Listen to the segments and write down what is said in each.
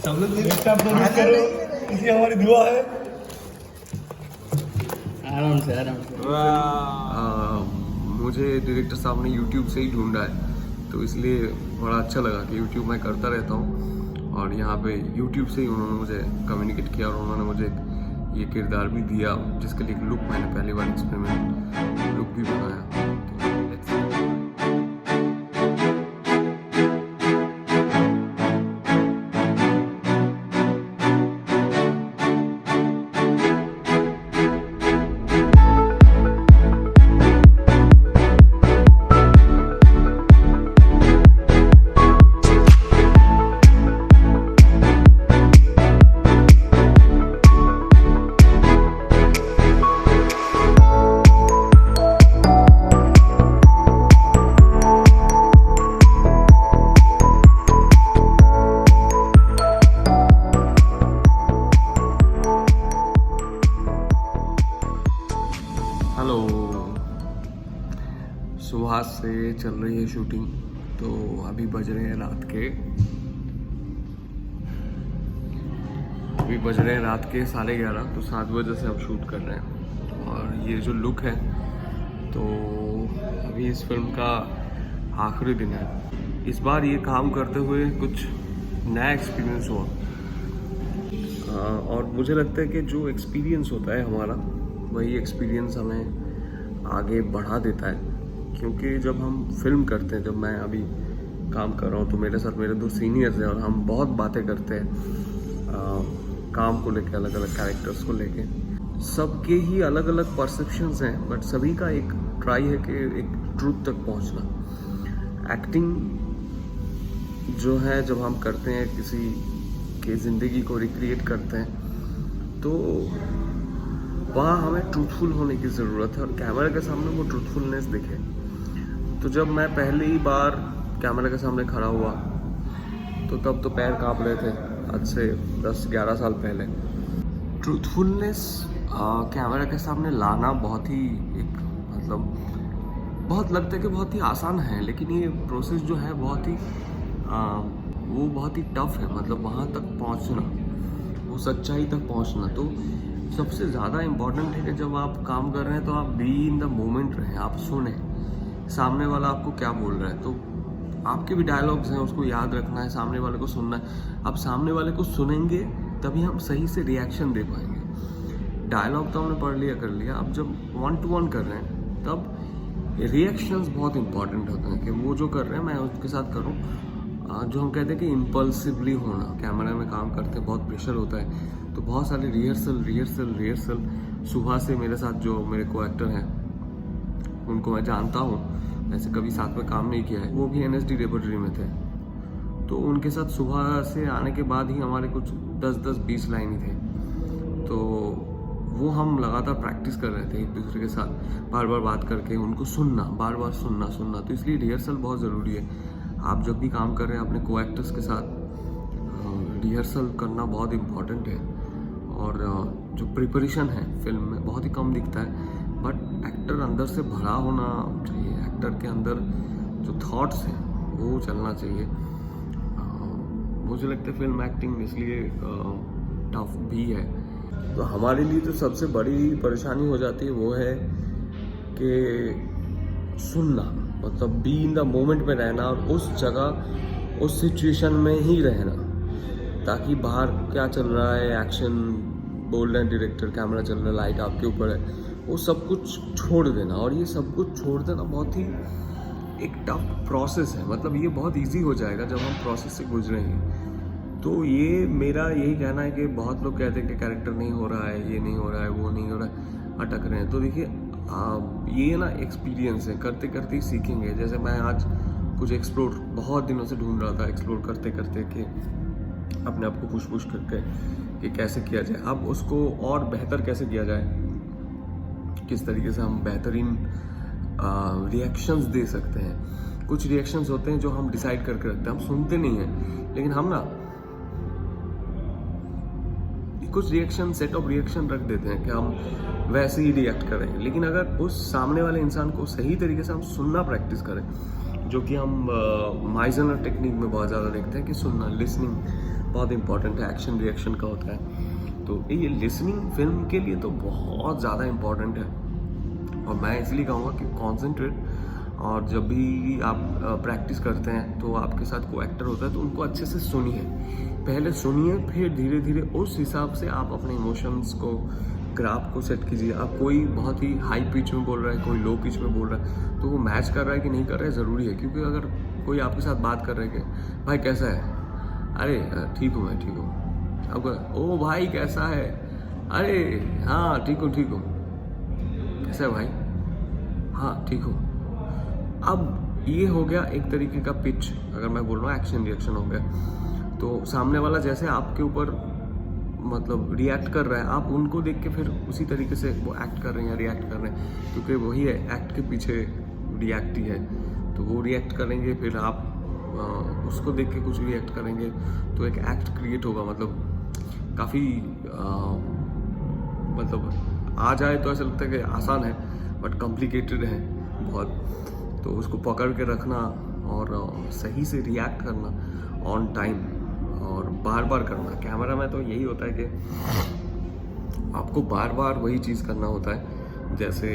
करो, इसी हमारी दुआ है। आराम से आराम से। मुझे डायरेक्टर साहब ने यूट्यूब से ही ढूंढा है, तो इसलिए बड़ा अच्छा लगा कि यूट्यूब मैं करता रहता हूँ और यहाँ पे यूट्यूब से ही उन्होंने मुझे कम्युनिकेट किया और उन्होंने मुझे ये किरदार भी दिया जिसके लिए एक लुक मैंने पहली बार एक्सपेरिमेंट लुक भी बनाया। हेलो, सुबह से चल रही है शूटिंग, तो अभी बज रहे हैं रात के 11:30, तो 7 बजे से हम शूट कर रहे हैं। और ये जो लुक है, तो अभी इस फिल्म का आखिरी दिन है। इस बार ये काम करते हुए कुछ नया एक्सपीरियंस हुआ और मुझे लगता है कि जो एक्सपीरियंस होता है हमारा, वही एक्सपीरियंस हमें आगे बढ़ा देता है। क्योंकि जब हम फिल्म करते हैं, जब मैं अभी काम कर रहा हूँ, तो मेरे साथ मेरे 2 सीनियर्स हैं और हम बहुत बातें करते हैं काम को लेके, अलग अलग कैरेक्टर्स को लेके। सबके ही अलग अलग परसेप्शंस हैं, बट सभी का एक ट्राई है कि एक ट्रूथ तक पहुँचना। एक्टिंग जो है, जब हम करते हैं, किसी की ज़िंदगी को रिक्रिएट करते हैं, तो वहाँ हमें ट्रूथफुल होने की ज़रूरत है और कैमरा के सामने वो ट्रूथफुलनेस दिखे। तो जब मैं पहली बार कैमरा के सामने खड़ा हुआ, तो तब तो पैर कांप रहे थे, आज से 10-11 साल पहले। ट्रूथफुलनेस कैमरा के सामने लाना बहुत ही बहुत लगता है कि बहुत ही आसान है, लेकिन ये प्रोसेस जो है बहुत ही टफ है। मतलब वहाँ तक पहुँचना, वो सच्चाई तक पहुँचना, तो सबसे ज़्यादा इम्पॉर्टेंट है कि जब आप काम कर रहे हैं तो आप बी इन द मोमेंट रहें, आप सुने सामने वाला आपको क्या बोल रहा है। तो आपके भी डायलॉग्स हैं, उसको याद रखना है, सामने वाले को सुनना है। आप सामने वाले को सुनेंगे तभी हम सही से रिएक्शन दे पाएंगे। डायलॉग तो हमने पढ़ लिया, कर लिया। अब जब 1 to 1 कर रहे हैं, तब रिएक्शंस बहुत इंपॉर्टेंट होते हैं कि वो जो कर रहे हैं मैं उसके साथ करूँ। जो हम कहते हैं कि इम्पल्सिवली होना, कैमरा में काम करते हैं बहुत प्रेशर होता है, तो बहुत सारे रिहर्सल। सुबह से मेरे साथ जो मेरे को एक्टर हैं, उनको मैं जानता हूँ, वैसे कभी साथ में काम नहीं किया है, वो भी NSD रेपर्टरी में थे। तो उनके साथ सुबह से आने के बाद ही हमारे कुछ 10-20 लाइन ही थे, तो वो हम लगातार प्रैक्टिस कर रहे थे एक दूसरे के साथ, बार बार बात करके उनको सुनना, बार बार सुनना। तो इसलिए रिहर्सल बहुत ज़रूरी है। आप जब भी काम कर रहे हैं अपने को एक्टर्स के साथ, रिहर्सल करना बहुत इम्पॉर्टेंट है। और जो प्रिपरेशन है फिल्म में बहुत ही कम दिखता है, बट एक्टर अंदर से भरा होना चाहिए। एक्टर के अंदर जो थॉट्स हैं वो चलना चाहिए। मुझे लगता है फिल्म एक्टिंग इसलिए टफ भी है। तो हमारे लिए जो सबसे बड़ी परेशानी हो जाती है वो है कि सुनना, मतलब बी इन द मोमेंट में रहना और उस जगह, उस सिचुएशन में ही रहना, ताकि बाहर क्या चल रहा है, एक्शन बोल रहे हैं डायरेक्टर, कैमरा चल रहा है, लाइट आपके ऊपर है, वो सब कुछ छोड़ देना। और ये सब कुछ छोड़ देना बहुत ही एक टफ प्रोसेस है। मतलब ये बहुत इजी हो जाएगा जब हम प्रोसेस से गुजरेंगे। तो ये मेरा यही कहना है कि बहुत लोग कहते हैं कि कैरेक्टर नहीं हो रहा है, ये नहीं हो रहा है, वो नहीं हो रहा है, अटक रहे हैं। तो देखिए, ये ना एक्सपीरियंस है, करते करते ही सीखेंगे। जैसे मैं आज कुछ एक्सप्लोर बहुत दिनों से ढूंढ रहा था, एक्सप्लोर करते करते कि अपने आप को पुश करके कि कैसे किया जाए, अब उसको और बेहतर कैसे किया जाए, किस तरीके से हम बेहतरीन रिएक्शंस दे सकते हैं। कुछ रिएक्शंस होते हैं जो हम डिसाइड करके रखते हैं, हम सुनते नहीं हैं, लेकिन हम ना कुछ रिएक्शन, सेट ऑफ रिएक्शन रख देते हैं कि हम वैसे ही रिएक्ट करेंगे। लेकिन अगर उस सामने वाले इंसान को सही तरीके से हम सुनना प्रैक्टिस करें, जो कि हम माइजनर टेक्निक में बहुत ज़्यादा देखते हैं कि सुनना, लिसनिंग बहुत इंपॉर्टेंट है, एक्शन रिएक्शन का होता है। तो ये लिसनिंग फिल्म के लिए तो बहुत ज़्यादा इम्पॉर्टेंट है, और मैं इसलिए कहूँगा कि कॉन्सेंट्रेट, और जब भी आप प्रैक्टिस करते हैं तो आपके साथ कोई एक्टर होता है तो उनको अच्छे से सुनिए, पहले सुनिए, फिर धीरे धीरे उस हिसाब से आप अपने इमोशंस को, ग्राफ को सेट कीजिए। आप कोई बहुत ही हाई पिच में बोल रहा है, कोई लो पिच में बोल रहा है, तो वो मैच कर रहा है कि नहीं कर रहा है ज़रूरी है। क्योंकि अगर कोई आपके साथ बात कर रहा है कि भाई कैसा है, अरे ठीक हूँ मैं, ठीक हूँ। अब ओ भाई कैसा है, अरे हाँ ठीक हूँ, ठीक हूँ। कैसा है भाई, हाँ ठीक हूँ। अब ये हो गया एक तरीके का पिच। अगर मैं बोल रहा हूँ एक्शन रिएक्शन हो गया, तो सामने वाला जैसे आपके ऊपर मतलब रिएक्ट कर रहा है, आप उनको देख के फिर उसी तरीके से वो एक्ट कर रहे हैं या रिएक्ट कर रहे हैं, क्योंकि वही है, एक्ट के पीछे रिएक्ट ही है। तो वो रिएक्ट करेंगे, फिर आप उसको देख के कुछ रिएक्ट करेंगे, तो एक एक्ट क्रिएट होगा। मतलब काफ़ी मतलब आ जाए तो ऐसा लगता है कि आसान है, बट कॉम्प्लिकेटेड है बहुत। तो उसको पकड़ के रखना और सही से रिएक्ट करना ऑन टाइम, और बार बार करना। कैमरा में तो यही होता है कि आपको बार बार वही चीज़ करना होता है। जैसे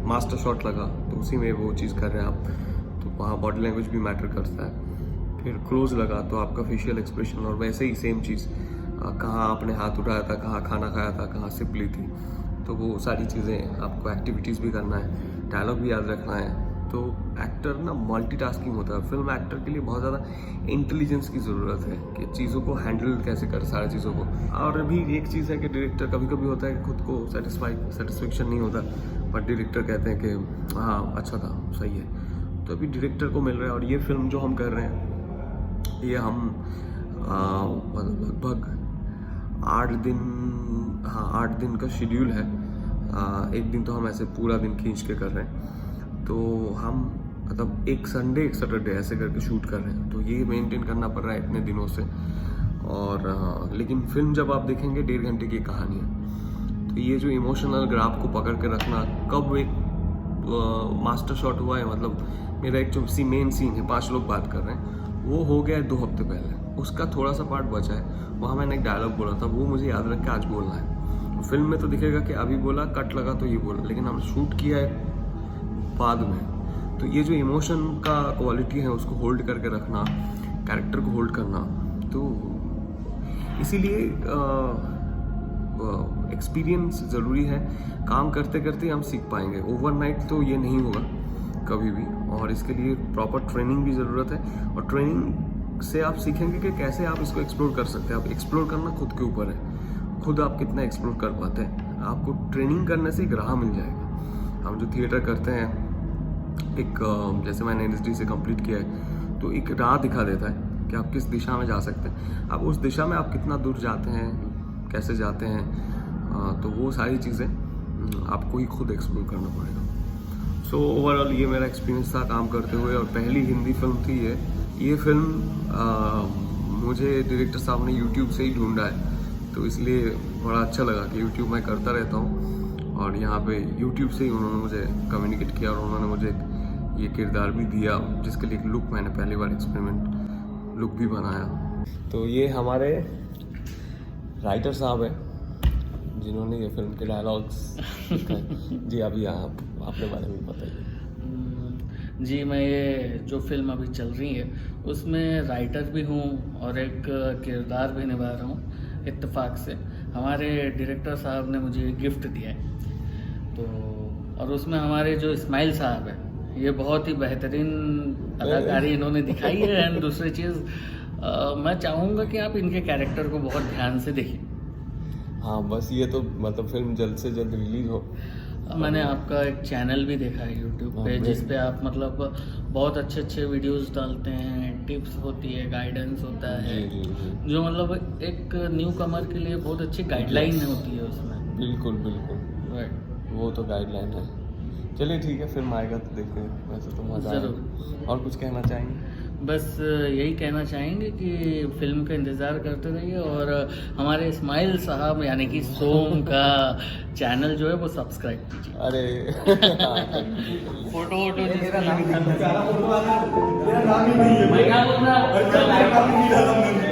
मास्टर शॉट लगा तो उसी में वो चीज़ कर रहे हैं आप, तो वहाँ बॉडी लैंग्वेज भी मैटर करता है। फिर क्लोज लगा तो आपका फेशियल एक्सप्रेशन, और वैसे ही सेम चीज़, कहाँ आपने हाथ उठाया था, कहाँ खाना खाया था, कहाँ सिप ली थी, तो वो सारी चीज़ें आपको एक्टिविटीज़ भी करना है, डायलॉग भी याद रखना है। तो एक्टर ना मल्टीटास्किंग होता है। फिल्म एक्टर के लिए बहुत ज़्यादा इंटेलिजेंस की ज़रूरत है कि चीज़ों को हैंडल कैसे कर, सारी चीज़ों को। और भी एक चीज़ है कि डायरेक्टर कभी कभी होता है कि खुद को सेटिस्फेक्शन नहीं होता, बट डायरेक्टर कहते हैं कि हाँ अच्छा था, सही है, तो अभी डायरेक्टर को मिल रहा है। और ये फिल्म जो हम कर रहे हैं, ये हम लगभग 8 दिन का शेड्यूल है। एक दिन तो हम ऐसे पूरा दिन खींच के कर रहे हैं, तो हम मतलब एक संडे एक सैटरडे ऐसे करके शूट कर रहे हैं। तो ये मेंटेन करना पड़ रहा है इतने दिनों से। और लेकिन फिल्म जब आप देखेंगे 1.5 घंटे की कहानी है, तो ये जो इमोशनल ग्राफ को पकड़ के रखना, कब एक मास्टर शॉट हुआ है, मतलब मेरा एक जो मेन सीन है, 5 लोग बात कर रहे हैं, वो हो गया है 2 हफ्ते पहले, उसका थोड़ा सा पार्ट बचा है, वहाँ मैंने एक डायलॉग बोला था, वो मुझे याद रख के आज बोलना है। तो फिल्म में तो दिखेगा कि अभी बोला, कट लगा तो ये बोला, लेकिन हमने शूट किया है बाद में। तो ये जो इमोशन का क्वालिटी है उसको होल्ड करके रखना, कैरेक्टर को होल्ड करना, तो इसीलिए एक्सपीरियंस ज़रूरी है। काम करते करते हम सीख पाएंगे, ओवरनाइट तो ये नहीं होगा कभी भी, और इसके लिए प्रॉपर ट्रेनिंग भी ज़रूरत है। और ट्रेनिंग से आप सीखेंगे कि कैसे आप इसको एक्सप्लोर कर सकते हैं। आप एक्सप्लोर करना खुद के ऊपर है, खुद आप कितना एक्सप्लोर कर पाते हैं। आपको ट्रेनिंग करने से एक राह मिल जाएगा। हम जो थिएटर करते हैं, एक जैसे मैंने NSD से कंप्लीट किया है, तो एक राह दिखा देता है कि आप किस दिशा में जा सकते हैं। अब उस दिशा में आप कितना दूर जाते हैं, कैसे जाते हैं, तो वो सारी चीज़ें आपको ही खुद एक्सप्लोर करना पड़ेगा। सो ओवरऑल ये मेरा एक्सपीरियंस था काम करते हुए, और पहली हिंदी फिल्म थी ये फिल्म मुझे डायरेक्टर साहब ने YouTube से ही ढूंढा है, तो इसलिए बड़ा अच्छा लगा कि YouTube मैं करता रहता हूँ, और यहाँ पे YouTube से ही उन्होंने मुझे कम्युनिकेट किया, और उन्होंने मुझे ये किरदार भी दिया, जिसके लिए एक लुक मैंने पहली बार एक्सपेरिमेंट लुक भी बनाया। तो ये हमारे राइटर साहब हैं जिन्होंने ये फिल्म के डायलॉग्स जी अभी आप अपने बारे में बताइए। जी, मैं ये जो फिल्म अभी चल रही है उसमें राइटर भी हूँ और एक किरदार भी निभा रहा हूँ। इत्तेफाक से हमारे डायरेक्टर साहब ने मुझे गिफ्ट दिया है, तो और उसमें हमारे जो इस्माइल साहब हैं, ये बहुत ही बेहतरीन अदाकारी इन्होंने दिखाई है। एंड दूसरी चीज़ मैं चाहूँगा कि आप इनके कैरेक्टर को बहुत ध्यान से देखिए। हाँ, बस ये तो मतलब फिल्म जल्द से जल्द रिलीज हो। मैंने आपका एक चैनल भी देखा है यूट्यूब पे, जिस पे आप मतलब बहुत अच्छे अच्छे वीडियोस डालते हैं, टिप्स होती है, गाइडेंस होता है, जी। जो मतलब एक न्यू कमर के लिए बहुत अच्छी गाइडलाइन होती है उसमें। बिल्कुल बिल्कुल राइट, वो तो गाइडलाइन है। चलिए ठीक है, फिल्म आएगा तो देखें। वैसे तो मज़ा ज़रूर। और कुछ कहना चाहेंगे? बस यही कहना चाहेंगे कि फिल्म का इंतज़ार करते रहिए और हमारे इस्माइल साहब यानी कि सोम का चैनल जो है वो सब्सक्राइब कीजिए। अरे फोटो वोटो मेरा नाम ही नहीं है। मैं क्या बोल रहा और क्या नाम ही नहीं डाला मैंने।